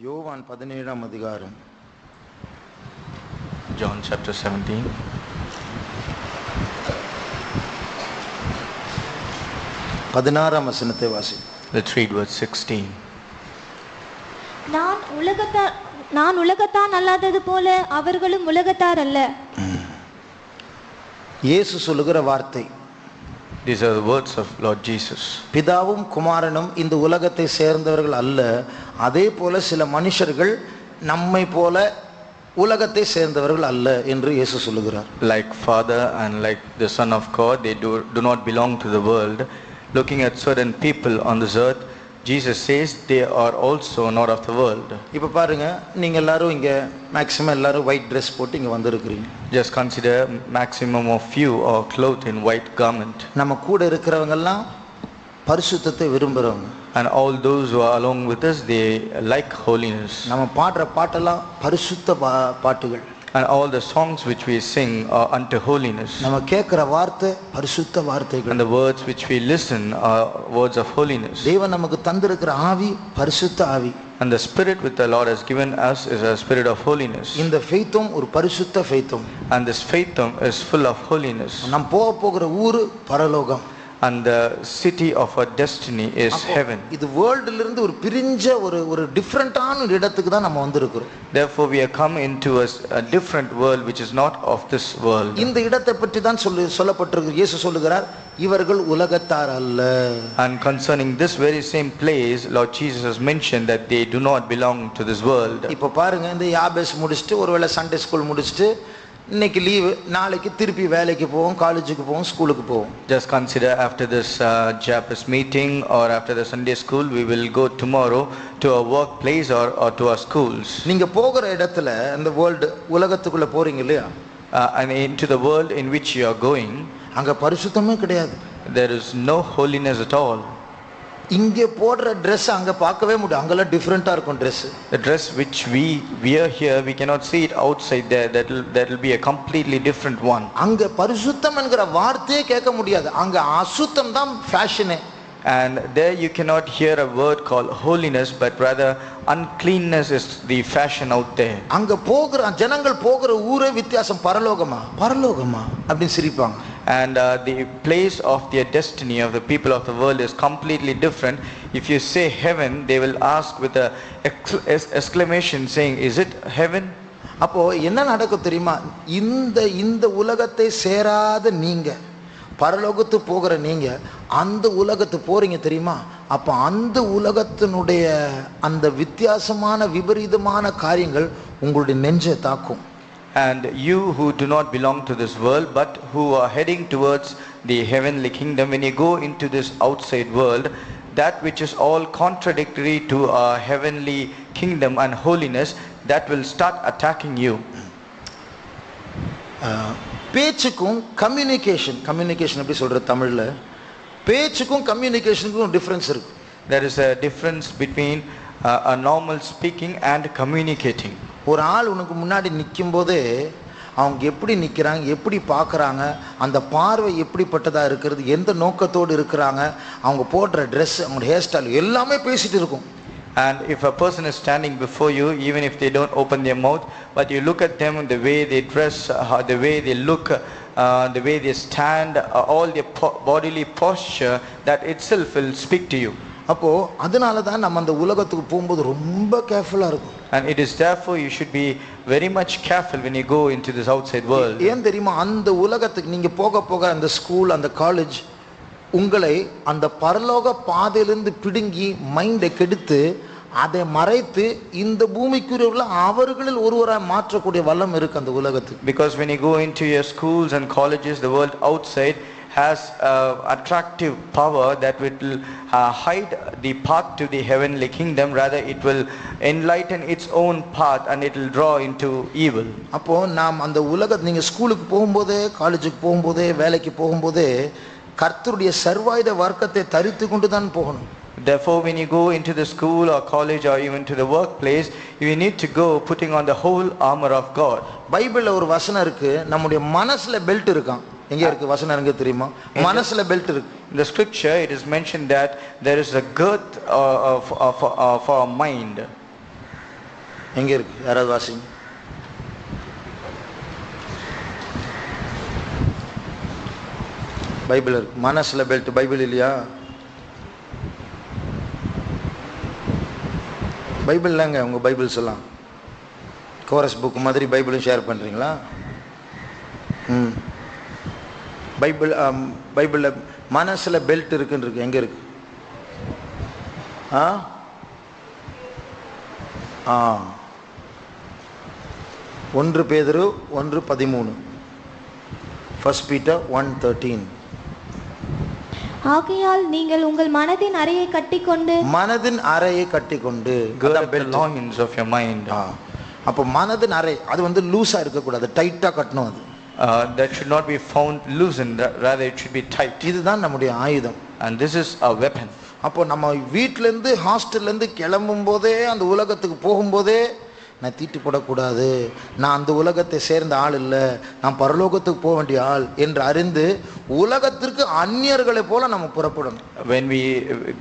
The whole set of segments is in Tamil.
யோவான் 17ஆம் அதிகாரம். John chapter 17. பதினாறாம் வசனத்தை வாசி. Let's read verse 16. நான் உலகத்தான் அல்லாதது போல அவர்களும் உலகத்தார் அல்ல. இயேசு சொல்லுகிற வார்த்தை. These are the words of Lord Jesus. பிதாவும் குமாரனும் இந்த உலகத்தை சேர்ந்தவர்கள் அல்ல, அதே போல சில மனுஷர்கள் நம்மை போல உலகத்தை சேர்ந்தவர்கள் அல்ல என்று இயேசு சொல்லுகிறார். Like Father and like the Son of God, they do not belong to the world. Looking at certain people on this earth, Jesus says they are also not of the world. இப்போ பாருங்க, நீங்க எல்லாரும் இங்க மேக்ஸிமம் எல்லாரும் ஒயிட் ட்ரெஸ் போட்டு இங்க வந்திருக்கிறீங்க. Just consider maximum of you are clothed in white garment. நம்ம கூட இருக்கிறவங்க எல்லாம் பரிசுத்தத்தை விரும்புறவங்க. And all those who are along with us, they like holiness. நம்ம பாடுற பாட்டெல்லாம் பரிசுத்த பாட்டுகள். And all the songs which we sing are unto holiness. நம்ம கேட்கிற வார்த்தை பரிசுத்த வார்த்தைகள். And the words which we listen are words of holiness. தேவன் நமக்கு தந்திருக்கிற ஆவி பரிசுத்த ஆவி. And the spirit which the Lord has given us is a spirit of holiness. இந்த ஃபெய்த்தும் ஒரு பரிசுத்த ஃபெய்த்தும். And this faith is full of holiness. நாம் போகிற ஊரு பரலோகம். And the city of our destiny is heaven. இது வேர்ல்ட்ல இருந்து ஒரு பிரிஞ்ச ஒரு டிஃபரண்டான இடத்துக்கு தான் நம்ம வந்திருக்கிறோம். Therefore we have come into a different world which is not of this world. இந்த இடத்தை பற்றி தான் சொல்லப்பட்டிருக்கு. இயேசு சொல்லுகிறார், இவர்கள் உலகத்தார் அல்ல. And concerning this very same place, Lord Jesus has mentioned that they do not belong to this world. இப்போ பாருங்க, இந்த யாபேஸ் முடிச்சிட்டு ஒருவேளை சண்டே ஸ்கூல் முடிச்சிட்டு இன்னைக்கு லீவு, நாளைக்கு திருப்பி வேலைக்கு போவோம், காலேஜுக்கு போவோம், ஸ்கூலுக்கு போவோம். Just consider after this JAPIS meeting or after the Sunday school, we will go tomorrow to our workplace or to our schools. நீங்க போகிற இடத்துல இந்த வேர்ல்ட் உலகத்துக்குள்ள போறீங்க இல்லையா? And into the world in which you are going, அங்க பரிசுத்தமே கிடையாது. there is no holiness at all. இங்க போடுற Dress அங்க பார்க்கவே முடியாது. அங்கெல்லாம் டிஃபரெண்டா இருக்கும் Dress. The dress which we wear here, we cannot see it outside there. That will be a completely different one. அங்க பரிசுத்தம் என்கிற வார்த்தையே கேட்க முடியாது. அங்க அசுத்தம் தான் ஃபேஷனே. And there you cannot hear a word called holiness, but rather uncleanness is the fashion out there. அங்க போகிற ஜனங்கள் போகிற ஊரே வித்தியாசம். பரலோகமா அப்படி சிரிப்பாங்க. And the place of their destiny of the people of the world is completely different. If you say heaven, they will ask with a exclamation saying, is it heaven? அப்போ என்ன நடக்கும் தெரியுமா? இந்த உலகத்தை சேராத நீங்க, பரலோகத்து போகிற நீங்க அந்த உலகத்து போறீங்க தெரியுமா? அப்ப அந்த உலகத்தினுடைய அந்த வித்தியாசமான விபரீதமான காரியங்கள் உங்களுடைய நெஞ்சை தாக்கும். And you who do not belong to this world but who are heading towards the heavenly kingdom, when you go into this outside world, that which is all contradictory to our heavenly kingdom and holiness, that will start attacking you. பேச்சுக்கும் கம்யூனிகேஷன் எப்படி சொல்ற தமிழ்ல? பேச்சுக்கும் கம்யூனிகேஷனுக்கும் டிஃபரன்ஸ் இருக்கு. There is a difference between a normal speaking and communicating. ஒரு ஆள் உனக்கு முன்னாடி நிற்கும் போதே அவங்க எப்படி நிற்கிறாங்க, எப்படி பார்க்குறாங்க, அந்த பார்வை எப்படிப்பட்டதா இருக்கிறது, எந்த நோக்கத்தோடு இருக்கிறாங்க, அவங்க போடுற ட்ரெஸ், அவங்க ஹேர் ஸ்டைல் எல்லாமே பேசிட்டு இருக்கும். And if a person is standing before you, even if they don't open their mouth, but you look at them, the way they dress, the way they look, the way they stand, all their bodily posture, that itself will speak to you. அப்போ அதனால தான் நம்ம அந்த உலகத்துக்கு போகும்போது ரொம்ப கேர்ஃபுல்லா இருக்கும். And it is therefore you should be very much careful when you go into this outside world. ஏன் தெரியுமா? அந்த உலகத்துக்கு நீங்க போக அந்த ஸ்கூல், அந்த காலேஜ் உங்களை அந்த பரலோக பாதையிலிருந்து பிடுங்கி மைண்டை கெடுத்து அதை மறைத்து இந்த பூமிக்குரியவர்களை அவர்களில் ஒருவராக மாற்றக்கூடிய வல்லம் இருக்கு அந்த உலகத்துக்கு. Because when you go into your schools and colleges, the world outside has attractive power that will hide the path to the heavenly kingdom. Rather it will enlighten its own path and it will draw into evil. அப்போ நாம் அந்த நீங்க ஸ்கூலுக்கு போகும்போதே, காலேஜுக்கு போகும்போதே, வேலைக்கு போகும்போதே கர்த்தருடைய சர்வாயுத வர்க்கத்தை தரித்து கொண்டு தான் போகணும். Therefore when you go into the school or college or even to the workplace, you need to go putting on the whole armor of God. பைபிள்ல ஒரு வசனம் இருக்கு, நம்முடைய மனசுல பெல்ட் இருக்கான். எங்க இருக்கு வசனம்? எங்க தெரியுமா? மனசுல பெல்ட் இருக்கு. In the scripture it is mentioned that there is a girth for our mind. எங்கே இருக்கு? யாராவது வாசிங்க. பைபிள் இருக்கு. மனசில் பெல்ட் பைபிள் இல்லையா? பைபிள் இல்லைங்க. உங்கள் பைபிள்ஸ் எல்லாம் கோரஸ் புக் மாதிரி பைபிளும் ஷேர் பண்ணுறீங்களா? பைபிளில் மனசில் பெல்ட் இருக்குன்னு இருக்கு. எங்கே இருக்கு? 1 பேதுரு 1:13, 1 Peter 1:13. ஆகையால் நீங்கள் உங்கள் மனதின் அறையை கட்டிக்கொண்டு gird up the loins of your mind. அப்போ மனதின் அறை அது வந்து லூஸா இருக்கக்கூடாது, டைட்டா கட்டணும். அது that should not be found loosened, rather it should be tight. இதுதான் நம்முடைய ஆயுதம். And this is a weapon. அப்போ நம்ம வீட்டிலேருந்து ஹாஸ்டல்லேருந்து கிளம்பும் போதே அந்த உலகத்துக்கு போகும்போதே நான் தீட்டு போடக்கூடாது, நான் அந்த உலகத்தை சேர்ந்த ஆள் இல்லை, நான் பரலோகத்துக்கு போக வேண்டிய ஆள் என்று அறிந்து உலகத்திற்கு அந்நியர்களை போல நம்ம புறப்படணும். When we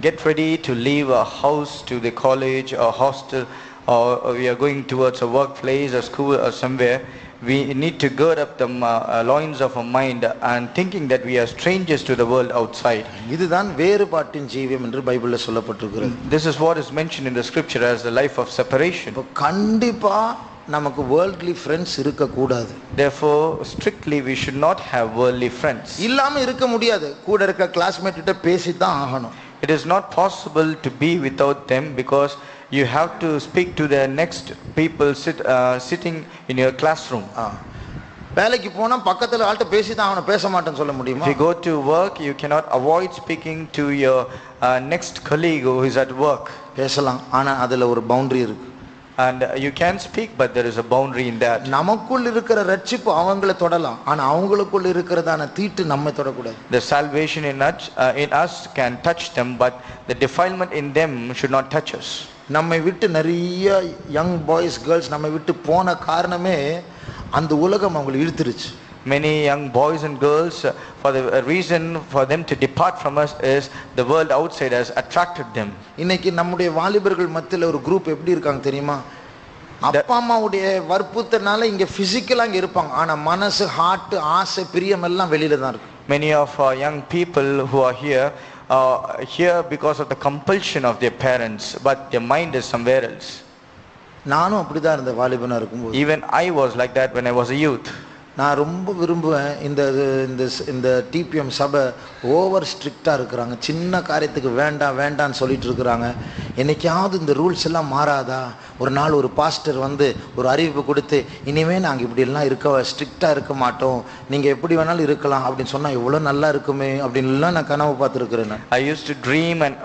get ready to leave a house to the college or hostel, or we are going towards a workplace or school or somewhere, we need to gird up the loins of our mind and thinking that we are strangers to the world outside. இதுதான் வேறுபாட்டின் ஜீவியம் என்று பைபிள்ல சொல்லப்பட்டிருக்கிறது. This is what is mentioned in the scripture as the life of separation. கண்டிப்பா நமக்கு worldly friends இருக்க கூடாது. Therefore strictly we should not have worldly friends. இல்லாம இருக்க முடியாது. கூட இருக்க கிளாஸ்மேட் கிட்ட பேசி தான் ஆகணும். It is not possible to be without them, because you have to speak to the next people sitting in your classroom. வேலைக்கு போனா பக்கத்துல ஆள்கிட்ட பேசி தான் ஆகணும், பேச மாட்டேன்னு சொல்ல முடியுமா? If you go to work, you cannot avoid speaking to your next colleague who is at work. பேசலாம், ஆனா அதுல ஒரு பவுண்டரி இருக்கு. And you can speak, but there is a boundary in that. நமக்குள் இருக்கிற ரட்சிப்பு அவங்களை தொடலாம், ஆனா அவங்களுக்குள்ள இருக்கிறதான தீட்டு நம்மை தொடக்கூடாது. The salvation in us can touch them, but the defilement in them should not touch us. நம்மை விட்டு நிறைய யங் பாய்ஸ் கேர்ள்ஸ் நம்மை விட்டு போன காரணமே அந்த உலகம் அவங்களை இழுத்துருச்சு. Many young boys and girls, for the reason for them to depart from us is the world outside has attracted them. இன்னைக்கு நம்முடைய வாலிபர்கள் மத்தியில் ஒரு குரூப் எப்படி இருக்காங்க தெரியுமா? அப்பா அம்மாவுடைய வற்புறுத்தனால இங்க பிசிக்கலா இங்க இருப்பாங்க, ஆனா மனசு, ஹார்ட், ஆசை, பிரியம் எல்லாம் வெளியில தான் இருக்கு. Many of our young people who are here because of the compulsion of their parents, but their mind is somewhere else. நானும் அப்படிதான் இருந்த வாலிபனா இருக்கும்போது. Even I was like that when I was a youth. நான் ரொம்ப விரும்புவேன் இந்த டிபிஎம் சபை ஓவர் ஸ்ட்ரிக்டாக இருக்கிறாங்க, சின்ன காரியத்துக்கு வேண்டாம் வேண்டான்னு சொல்லிட்டு இருக்கிறாங்க. என்னைக்காவது இந்த ரூல்ஸ் எல்லாம் மாறாதா? ஒரு நாள் ஒரு பாஸ்டர் வந்து ஒரு அறிவிப்பு கொடுத்து, இனிமேல் நாங்கள் இப்படிலாம் ஸ்ட்ரிக்டாக இருக்க மாட்டோம், நீங்கள் எப்படி வேணாலும் இருக்கலாம் அப்படின்னு சொன்னால் எவ்வளோ நல்லா இருக்குமே அப்படின்லாம் நான் கனவு பார்த்துருக்குறேன். I used to dream and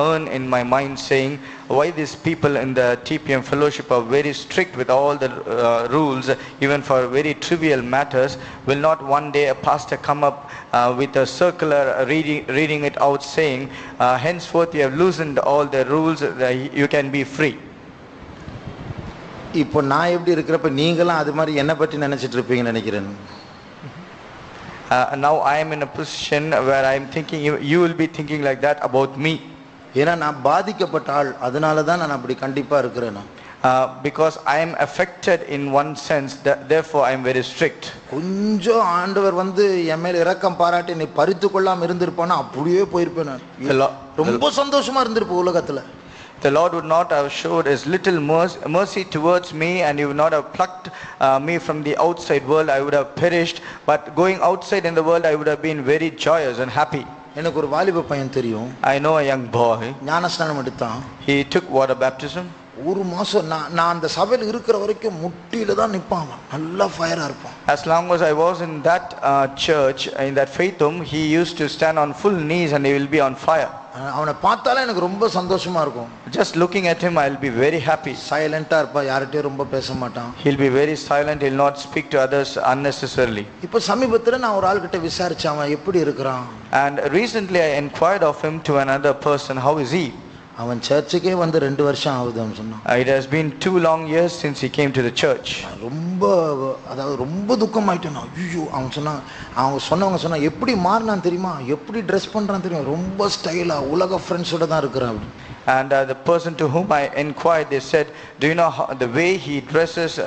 earn in my mind saying, why these people in the TPM fellowship are very strict with all the rules, even for very trivial matters. Will not one day a pastor come up with a circular reading it out saying, henceforth you have loosened all the rules, you can be free. இப்போ நான் எப்படி இருக்கிறப்ப நீங்களும் அது மாதிரி என்ன பற்றி நினைச்சிட்டு இருப்பீங்கன்னு நினைக்கிறேன். Now I am in a position where I am thinking you will be thinking like that about me. ஏன்னா நான் பாதிக்கப்பட்ட ஆள், அதனால தான் நான் அப்படி கண்டிப்பா இருக்கிறேன். Because I am affected in one sense, therefore I am very strict. கொஞ்சம் ஆண்டவர் வந்து என் மேல இரக்கம் பாராட்டி நீ பறித்து கொள்ளாம இருந்திருப்பானா அப்படியே போயிருப்பேன் நான். ரொம்ப சந்தோஷமா இருந்திருப்பேன் உலகத்துல. The Lord would not have showed his little mercy towards me, and he would not have plucked me from the outside world. I would have perished, but going outside in the world I would have been very joyous and happy. எனக்கு ஒரு வாலிப பையன் தெரியும். I know a young boy. ஞானஸ்நானம் எடுத்தான். He took water baptism. ஒரு மாசம் நான் அந்த சபையில் இருக்கிற வரைக்கும் முட்டியில தான் நிப்பான், நல்லா ஃபயரா இருப்பான். As long as I was in that church, in that faith home, he used to stand on full knees and he will be on fire. அவனை பார்த்தாலே எனக்கு ரொம்ப சந்தோஷமா இருக்கும். Just looking at him I will be very happy. சைலண்டா இருப்பான், யார்கிட்டயும் ரொம்ப பேச மாட்டான். He'll be very silent, he'll not speak to others unnecessarily. இப்போ சமீபத்துல நான் ஒரு ஆள் கிட்ட விசாரிச்சேன், அவன் எப்படி இருக்கிறான். And recently I inquired of him to another person, how is he? அவன் சர்ச்சுக்கே வந்து 2 வருஷம் ஆகுதுன்னு சொன்னான். It has been 2 long years since he came to the church. ரொம்ப துக்கமாயிட்டேன். ஐயோ, அவங்க சொன்னா எப்படி மாறினான் தெரியுமா, எப்படி ட்ரெஸ் பண்றான் தெரியுமா, ரொம்ப ஸ்டைலா உலக ஃப்ரெண்ட்ஸோட தான் இருக்கிறான். And the person to whom I inquired, they said, do you know how, the way he dresses,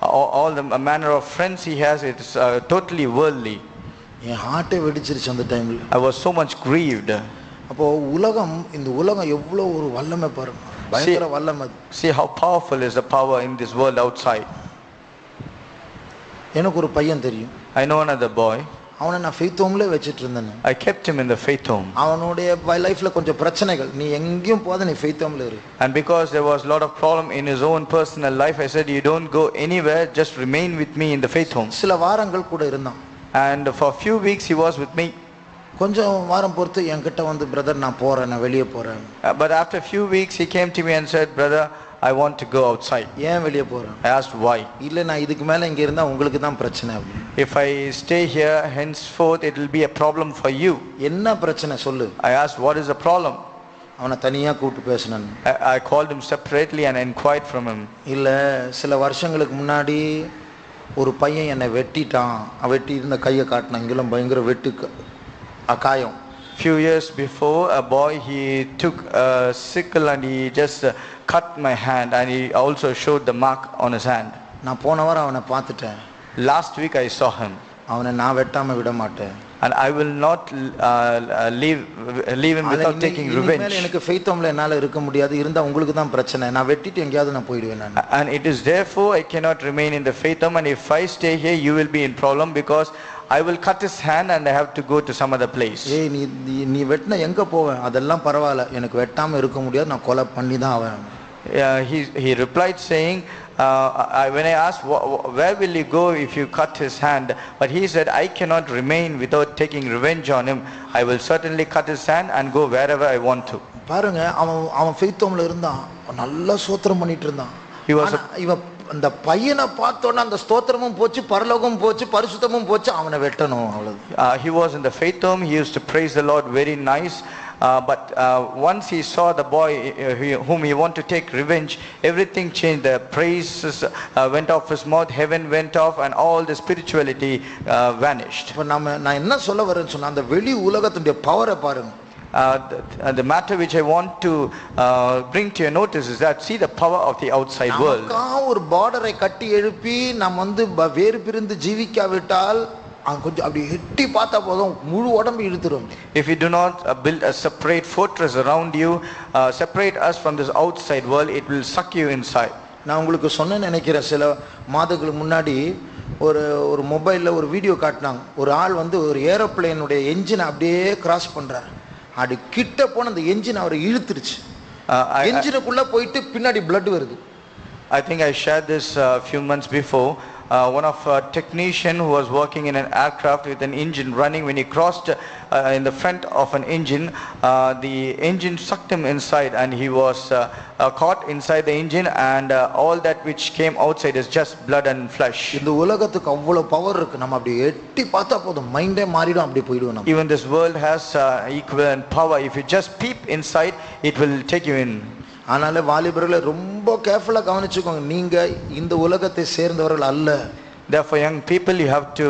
all the manner of friends he has, it's totally worldly. என் ஹார்ட்டே வெடிச்சிருச்சு அந்த டைம்ல. I was so much grieved. அப்போ உலகம், இந்த உலகம் எவ்வளோ ஒரு வல்லமை பாருங்க, பயங்கர வல்லமை. See how powerful is the power in this world outside. எனக்கு ஒரு பையன் தெரியும். I know another boy. அவனை நான் ஃபெய்த் ஹோம்ல வச்சிட்டு இருந்தேன். I kept him in the faith home. அவனுடைய லைஃப்ல கொஞ்சம் பிரச்சனைகள், நீ எங்கேயும் போகாத, நீ ஃபெய்த் ஹோம்ல இரு. And because there was a lot of problem in his own personal life, I said, you don't go anywhere, just remain with me in the faith home. சில வாரங்கள் கூட இருந்தான். And for a few weeks he was with me. கொஞ்சம் வாரம் பொறுத்து என்கிட்ட வந்து, பிரதர் நான் போறேன், நான் வெளியே போறேன். But after a few weeks he came to me and said, brother, I want to go outside. ஏன் வெளியே போறேன்? I asked why. இல்ல நான் இதுக்கு மேல இங்க இருந்தா உங்களுக்கு தான் பிரச்சனை. If I stay here henceforth it will be a problem for you. என்ன பிரச்சனை சொல்லு? I asked, what is the problem? அவனை தனியா கூப்பிட்டு பேசினேன். I called him separately and inquired from him. இல்ல சில வருஷங்களுக்கு முன்னாடி ஒரு பையன் என்னை வெட்டிட்டான், வெட்டி இருந்த கையை காட்டினான், இங்கெல்லாம் பயங்கர வெட்டு காயம். Few years before, a boy, he took a sickle and he just cut my hand, and he also showed the mark on his hand. நான் போன வாரம் அவனை பார்த்துட்டேன். Last week I saw him. அவனை நான் வெட்டாம விட மாட்டேன். And I will not leave him without taking revenge. எனக்கு ஃபெய்த் ஹோம்ல என்னால இருக்க முடியாது, இருந்தா உங்களுக்கு தான் பிரச்சனை, நான் வெட்டிட்டு எங்கயாவது நான் போய்டுவேன் நான். And it is therefore I cannot remain in the faith home, and if I stay here you will be in problem, because I will cut his hand and I have to go to some other place. ஏய் நீ வெட்டினா எங்க போவேன்? அதெல்லாம் பரவாயில்லை, எனக்கு வெட்டாம இருக்க முடியாது, நான் கொலை பண்ணி தான் ஆவேன். He replied saying, when I asked where will you go if you cut his hand, but he said, I cannot remain without taking revenge on him. I will certainly cut his hand and go wherever I want to. பாருங்க, அவன் ஃபெய்த் ஹோம்ல இருந்தான், நல்லா ஸ்தோத்திரம் பண்ணிட்டு இருந்தான். இவன் அந்த பையனை பார்த்தோன்னா அந்த ஸ்தோத்திரமும் போச்சு, பரலோகமும் போச்சு, பரிசுத்தமும் போச்சு, அவனை வெட்டணும் அவ்வளவு. He was in the faith home, he used to praise the Lord very nice. But once he saw the boy whom he wanted to take revenge, everything changed. The praises went off his mouth, heaven went off, and all the spirituality vanished. இப்போ நான் என்ன சொல்ல வரேன்னு சொன்னா, அந்த வெளி உலகத்துடைய பவரை பாருங்க. The matter which I want to bring to your notice is that see the power of the outside world. ஒரு பார்டரை கட்டி எழுப்பி நாம் வந்து வேறு பிரிந்து ஜீவிக்காவிட்டால் கொஞ்சம் அப்படி எட்டி பார்த்தா போதும் முழு உடம்பு இழுத்துரும். If you do not build a separate fortress around you, separate us from this outside world, it will suck you inside. நான் உங்களுக்கு சொன்னேன்னு நினைக்கிறேன், சில மாதங்களுக்கு முன்னாடி ஒரு மொபைல்ல ஒரு வீடியோ காட்டினாங்க. ஒரு ஆள் வந்து ஒரு ஏரோப்ளேனுடைய என்ஜின் அப்படியே கிராஸ் பண்றாரு. அது கிட்ட போன அந்த என்ஜின் அவரை இழுத்துருச்சு. என்ஜினுக்குள்ள போயிட்டு பின்னாடி பிளட் வருது. I think I shared this a few months before. One of a technician who was working in an aircraft with an engine running, when he crossed in the front of an engine, the engine sucked him inside, and he was caught inside the engine, and all that which came outside is just blood and flesh. இந்த உலகத்துக்கு அவ்வளவு பவர் இருக்கு, நம்ம அப்படி எட்டி பார்த்தா போதும் மைண்டே மாறிடும், அப்படி போய்டுவோம் நம்ம. Even this world has equivalent power. If you just peep inside, it will take you in. ஆனால வாலிபர்களை ரொம்ப கேர்ஃபுல்லா கவனிச்சுக்கோங்க, நீங்க இந்த உலகத்தை சேர்ந்தவர்கள் அல்ல. Therefore, young people, you have to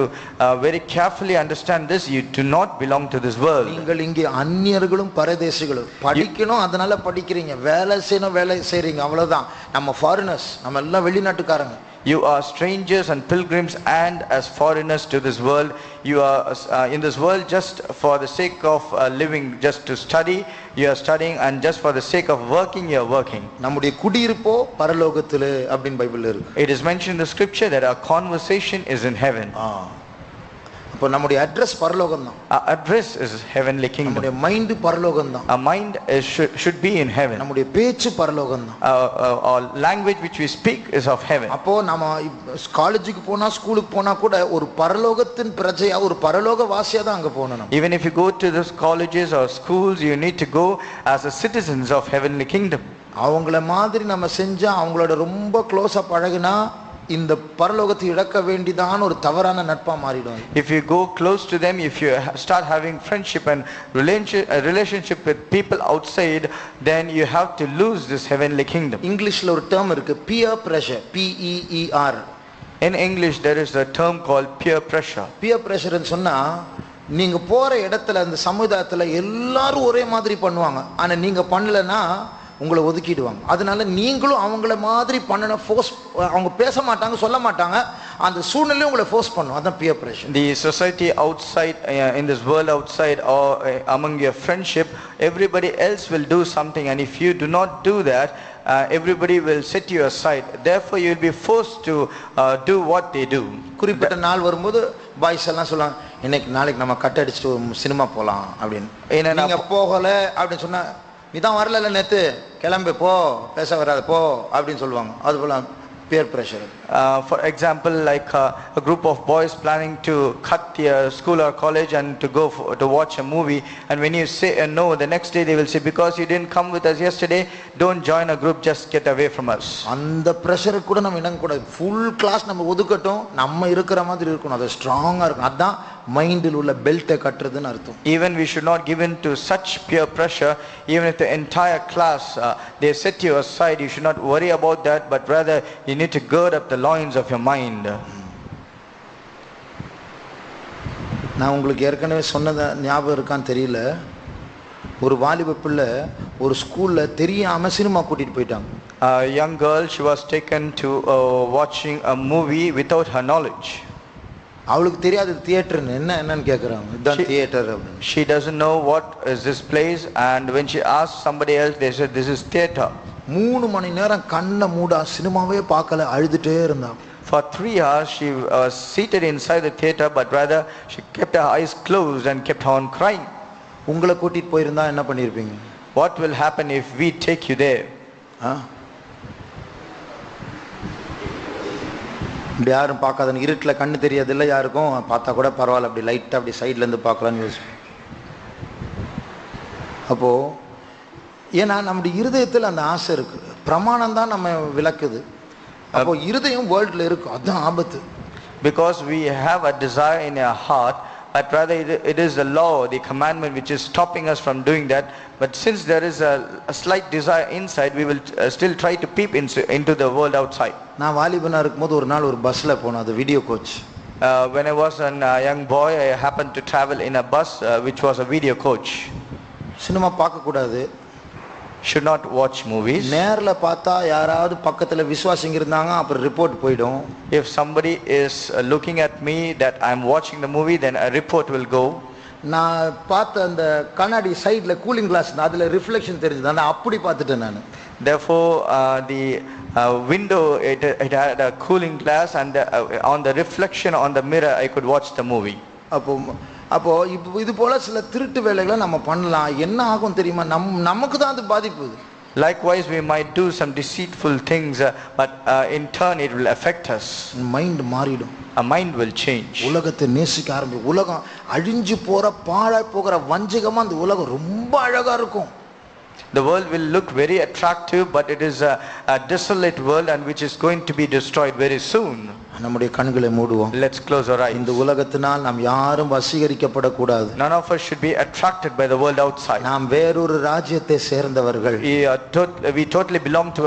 very carefully understand this. You do not belong to this world. நீங்கள் இங்கே அந்நியர்களும் பரதேசிகளும். படிக்கணும், அதனால படிக்கிறீங்க, வேலை செய்யணும், வேலை செய்றீங்க, அவ்வளவுதான். நம்ம ஃபாரினர்ஸ், நம்ம எல்லாம் வெளிநாட்டுக்காரங்க. You are strangers and pilgrims, and as foreigners to this world. You are in this world just for the sake of living, just to study. You are studying, and just for the sake of working, you are working. நம்முடைய குடியிருப்போ பரலோகத்திலே அப்படினு பைபிள்ல இருக்கு. It is mentioned in the scripture that our conversation is in heaven. அப்ப நம்முடைய அட்ரஸ் பரலோகம் தான். Our address is heavenly kingdom. நம்முடைய மைண்ட் பரலோகம் தான். Our mind should be in heaven. நம்முடைய பேச்சு பரலோகம் தான். Our language which we speak is of heaven. அப்போ நாம காலேஜுக்கு போனா, ஸ்கூலுக்கு போனா கூட ஒரு பரலோகத்தின் பிரஜையா, ஒரு பரலோக வாசியா தான் அங்க போகணும். Even if you go to those colleges or schools, you need to go as a citizens of heavenly kingdom. அவங்கள மாதிரி நம்ம செஞ்சா, அவங்களோட ரொம்ப க்ளோஸா பழகினா இந்த பரலோகத்தை இழக்க வேண்டியதான ஒரு தவறான நட்பா மாறிடும். If you go close to them, if you start having friendship and relationship with people outside, then you have to lose this heavenly kingdom. இங்கிலீஷ்ல ஒரு டேர்ம் இருக்கு, peer pressure, PEER. In English there is a term called peer pressure. peer pressure ன்னு சொன்னா, நீங்க போற இடத்துல அந்த சமுதாயத்துல எல்லாரும் ஒரே மாதிரி பண்ணுவாங்க, ஆனா நீங்க பண்ணலனா உங்களை ஒதுக்கிடுவாங்க. அதனால நீங்களும் அவங்கள மாதிரி பண்ணணும். ஃபோர்ஸ், அவங்க பேச மாட்டாங்க, சொல்ல மாட்டாங்க, அந்த சூழ்நிலையும் உங்களை ஃபோர்ஸ் பண்ணும். அதான் peer pressure. The society outside, in this world outside, or among your friendship, everybody else will do something, and if you do not do that, everybody will set you aside. Therefore you will be forced to do what they do. குறிப்பிட்ட நாள் வரும்போது பாய்ஸ் எல்லாம் சொல்லுவாங்க, இன்னைக்கு நாளைக்கு நம்ம கட் அடிச்சுட்டு சினிமா போகலாம் அப்படின்னு. நீங்க போகல அப்படின்னு சொன்னா, நீ தான் வரல நேத்து, கிளம்பு போ, பேச வராது போ அப்படின்னு சொல்லுவாங்க. அது போல peer pressure. For example, like a group of boys planning to cut their school or college and to go to watch a movie, and when you say no, the next day they will say, because you didn't come with us yesterday, don't join a group, just get away from us. அந்த பிரஷர் கூட நம்ம இணங்க கூடாது. ஃபுல் கிளாஸ் நம்ம ஒதுக்கட்டும், நம்ம இருக்கிற மாதிரி இருக்கணும், அது ஸ்ட்ராங்கா இருக்கும். அதான் மைண்டில் உள்ள பெல்ட்டை கட்டுறதுன்னு அர்த்தம். Even we should not give in to such peer pressure. Even if the entire class they set you aside, you should not worry about that, but rather you need to gird up the loins of your mind. நான் உங்களுக்கு ஏற்கனவே சொன்னத ஞாபகம் இருக்கான்னு தெரியல, ஒரு வாலிப பிள்ளை ஒரு ஸ்கூல்ல தெரியாம சினிமா கூட்டிட்டு போயிட்டாங்க. A young girl, she was taken to watching a movie without her knowledge. அவளுக்கு தெரியாது தியேட்டர் என்னன்னு கேக்குறாங்க. இதுதான் தியேட்டர் அப்படின்னு. She doesn't know what is this place, and when she asked somebody else, they said this is theater. 3 மணி நேரம் கண்ணை மூடா சினிமாவே பார்க்கல, அழுதுட்டே இருந்தா. For 3 hours she was seated inside the theater, but rather she kept her eyes closed and kept on crying. உங்களை கூட்டிட்டு போயிருந்தா என்ன பண்ணிருப்பீங்க? What will happen if we take you there? இப்படி யாரும் பார்க்காத இருட்டில் கண்ணு தெரியாது இல்லை யாருக்கும், பார்த்தா கூட பரவாயில்ல, அப்படி லைட்டாக அப்படி சைட்ல இருந்து பார்க்கலான்னு யோசிப்போம். அப்போ ஏன்னா நம்முடைய இருதயத்தில் அந்த ஆசை இருக்கு, பிரமாணம் தான் நம்ம விளக்குது. அப்போ இருதயம் வேர்ல்ட்ல இருக்கு, அதுதான் ஆபத்து. Because we have a desire in our heart, but rather it is the law, the commandment which is stopping us from doing that. But since there is a slight desire inside, we will still try to peep into the world outside. நான் வாலிபனா இருக்கும்போது ஒரு நாள் ஒரு பஸ்ல போனேன், அது video coach. When I was a young boy, I happened to travel in a bus which was a video coach. Cinema பார்க்க கூடாது, should not watch movies. நேர்ல பார்த்தா யாராவது பக்கத்துல விசுவாசிங்க இருந்தாங்க, அப்புறம் ரிப்போர்ட் போய்டும். If somebody is looking at me that I'm watching the movie, then a report will go. நான் பார்த்த அந்த கண்ணாடி சைடுல கூலிங் கிளாஸ், அதுல ரிஃப்ளெக்ஷன் தெரிஞ்சது, நான் அப்படி பார்த்துட்டேன் நான். Therefore the window, it had a cooling glass, and on the reflection on the mirror I could watch the movie. அப்போ இது போல சில திருட்டு வேலைகளை நம்ம பண்ணலாம். என்ன ஆகும் தெரியுமா? நமக்கு தான் அது பாதிப்பு. Likewise we might do some deceitful things, but in turn it will affect us. Mind மாறிடும், a mind will change. உலகத்தை நேசிக்க ஆரம்பி, உலகம் அழிஞ்சு போற பாழாய் போகிற வஞ்சகமா அந்த உலகம் ரொம்ப அழகா இருக்கும். The world will look very attractive, but it is a desolate world and which is going to be destroyed very soon. நம்முடைய கண்களை மூடுவோம். Let's close our eyes. இந்த உலகத்தினால் நாம் யாரும் வசீகரிக்கப்படக்கூடாது. None of us should be attracted by the world outside. நாம் வேறொரு ராஜ்யத்தை சேர்ந்தவர்கள். We totally belong to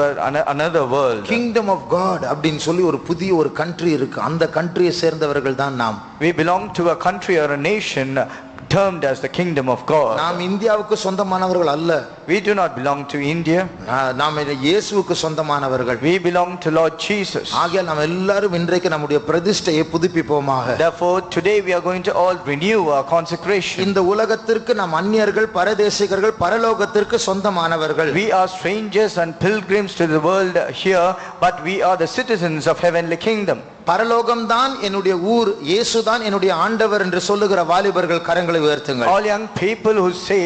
another world. Kingdom of God அப்படினு சொல்லி ஒரு புதிய ஒரு country இருக்கு, அந்த countryயை சேர்ந்தவர்கள் தான் நாம். We belong to a country or a nation termed as the kingdom of God. நாம் இந்தியாவுக்கு சொந்தமானவர்கள் அல்ல. We do not belong to India. நாம் இயேசுவுக்கு சொந்தமானவர்கள். We belong to Lord Jesus. ஆகையால் நாம் எல்லாரும் இன்றைக்கு நம்முடைய பிரதிஷ்டையை புதுப்பிப்போமாக. Therefore today we are going to all renew our consecration. இந்த உலகத்திற்கு நாம் அந்நியர்கள், பரதேசிகர்கள், பரலோகத்திற்கு சொந்தமானவர்கள். We are strangers and pilgrims to the world here, but we are the citizens of heavenly kingdom. பரலோகம் தான் என்னுடைய ஊர், இயேசு தான் என்னுடைய ஆண்டவர் என்று சொல்லுகிற வாலிபர்கள் கரங்களை உயர்த்துங்கள். All young people who say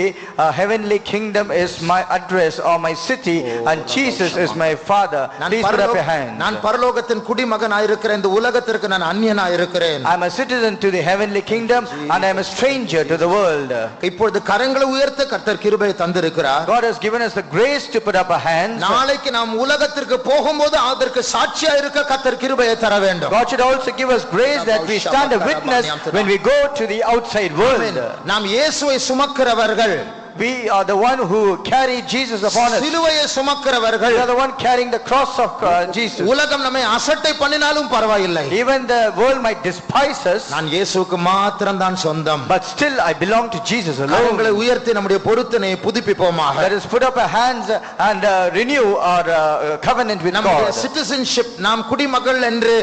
heavenly kingdom is my address or my city, and Jesus is my father, please put up your hands. நான் பரலோகத்தின் குடிமகனாய் இருக்கிறேன், இந்த உலகத்திற்கு நான் அந்நியனாய் இருக்கிறேன். I am a citizen to the heavenly kingdom and I am a stranger to the world. இப்பொழுது கரங்களை உயர்த்த கர்த்தர் கிருபையை தந்திருக்கிறார். God has given us the grace to put up our hands. நாளைக்கு நாம் உலகத்திற்கு போகும்போது அதற்கு சாட்சியா இருக்க கர்த்தர் கிருபையை தர வேண்டும். God should also give us grace that we stand a witness when we go to the outside world. நாம் இயேசுவை சுமக்கிறவர்கள். we are the one who carry Jesus upon us. சிலுவையை சுமக்கிறவர்கள். We are the one carrying the cross of Jesus. உலகம் நம்மை அசட்டை பண்ணினாலும் பரவாயில்லை. Even the world might despise us. நான் இயேசுவுக்கு மாத்திரம் தான் சொந்தம். But still I belong to Jesus alone. கரங்களை உயர்த்தி நம்முடைய பொருத்தனையை புதுப்பிப்போமாக. Let us put up our hands and renew our covenant with நம்முடைய God. citizenship, நாம் குடிமக்கள் என்று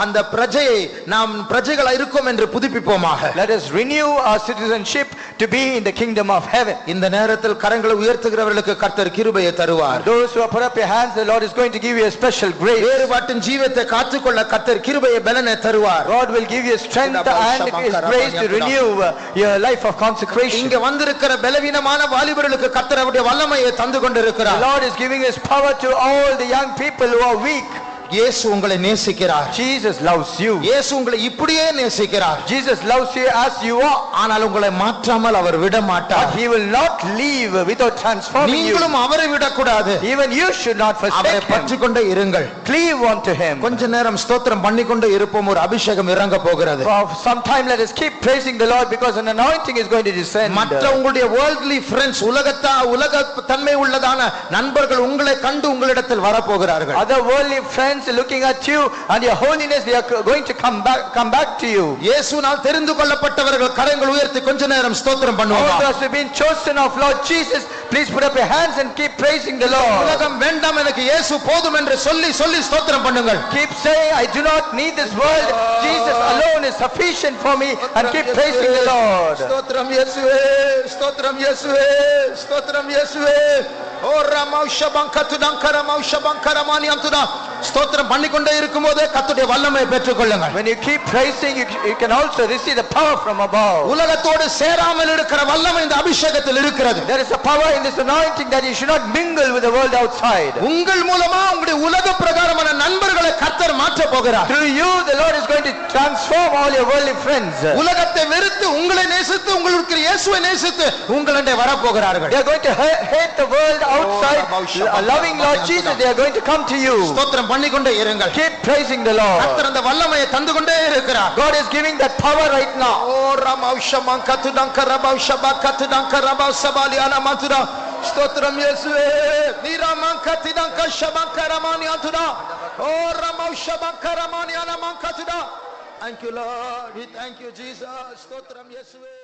அந்த பிரஜையை நாம் பிரஜைகளா இருக்கோம் என்று புதுப்பிப்போமாக. Let us renew our citizenship to be in the kingdom of heaven. இந்த நேரத்தில் கரங்களை உயர்த்துகிறவர்களுக்கு கர்த்தர் கிருபையை தருவார். Those who have put up your hands, the Lord is going to give you a special grace. வேறுபாட்டின் ஜீவத்தை காத்துக்கொள்ள கர்த்தர் கிருபையை பலனை தருவார். God will give you strength and His grace to renew your life of consecration. இங்க வந்திருக்கிற பலவீனமான வாலிபர்களுக்கு கர்த்தர் அவருடைய வல்லமையை தந்து கொண்டிருக்கிறார். The Lord is giving His power to all the young people who are weak. இயேசு உங்களை நேசிக்கிறார். Jesus loves you. இயேசு உங்களை இப்படியே நேசிக்கிறார். Jesus loves you as you are. ஆனால் உங்களை மாற்றாமல் அவர் விட மாட்டார். But He will not leave without transforming you. நீங்களும் அவரை விடக்கூடாது. Even you should not forsake அவரை Him. பற்றிக்கொண்டே இருங்கள். Cleave onto Him. கொஞ்ச நேரம் ஸ்தோத்திரம் பண்ணிக்கொண்டே இருப்போம். ஒரு அபிஷேகம் இறங்க போகிறது. For some time let us keep praising the Lord because an anointing is going to descend. மற்ற உங்களுடைய worldly friends, உலக தன்மை உள்ளதான நண்பர்கள் உங்களை கண்டு உங்களிடத்தில் வரப்போகிறார்கள். Other worldly friends looking at you and your holiness, they are going to come back to you. இயேசுவால் தெரிந்து கொள்ளப்பட்டவர்கள் கரங்களை உயர்த்தி கொஞ்ச நேரம் ஸ்தோத்திரம் பண்ணுவோம். All those who have been chosen of Lord Jesus, please put up your hands and keep praising the Lord. உலகம் வேண்டாம், எனக்கு இயேசு போதும் என்று சொல்லி ஸ்தோத்திரம் பண்ணுங்கள். Keep saying, I do not need this world, Jesus alone is sufficient for me, and keep praising the Lord. ஸ்தோத்திரம் இயேசுவே, ஸ்தோத்திரம் இயேசுவே, ஸ்தோத்திரம் இயேசுவே. ஓ ரமௌஷபங்கரமௌஷபங்கரமானியம்துதா. ஸ்தோத்திரம் பண்ணிக்கொண்டே இருக்கும்போது கர்த்தருடைய வல்லமையை பெற்றுக்கொள்ளுங்கள். When you keep praising, you can also receive the power from above. உலகத்தோடு சேராமல் இருக்கிற வல்லமை இந்த அபிஷேகத்தில் இருக்கிறது. There is a power in this anointing that you should not mingle with the world outside. உங்கள் மூலமா உங்களுடைய உலக பிரகாரமான நண்பர்களை கர்த்தர் மாற்ற போகிறார். Through you the Lord is going to transform all your worldly friends. உலகத்தை வெறுத்து உங்களை நேசித்து உங்களுக்கு இயேசுவை நேசித்து உங்களிடம் வர போகிறார்கள். They are going to hate the world outside, loving Lord Jesus, they are going to come to you. ஸ்தோத்திரம் பண்ணிக்கொண்டே இருங்கள். Keep praising the Lord. கர்த்தர் அந்த வல்லமையை தந்து கொண்டே இருக்கிறார். God is giving that power right now. ஓ ரமௌஷமங்கத்துடங்கரபௌஷபகத்துடங்கரபௌசபாலியானமதுடா. ஸ்தோத்திரம் இயேசுவே. நீரமங்கத்திடங்கஷபங்கரமானியதுடா. ஓ ரமௌஷபங்கரமானியனமங்கத்துடா. Thank you Lord, we thank you Jesus. ஸ்தோத்திரம் இயேசுவே.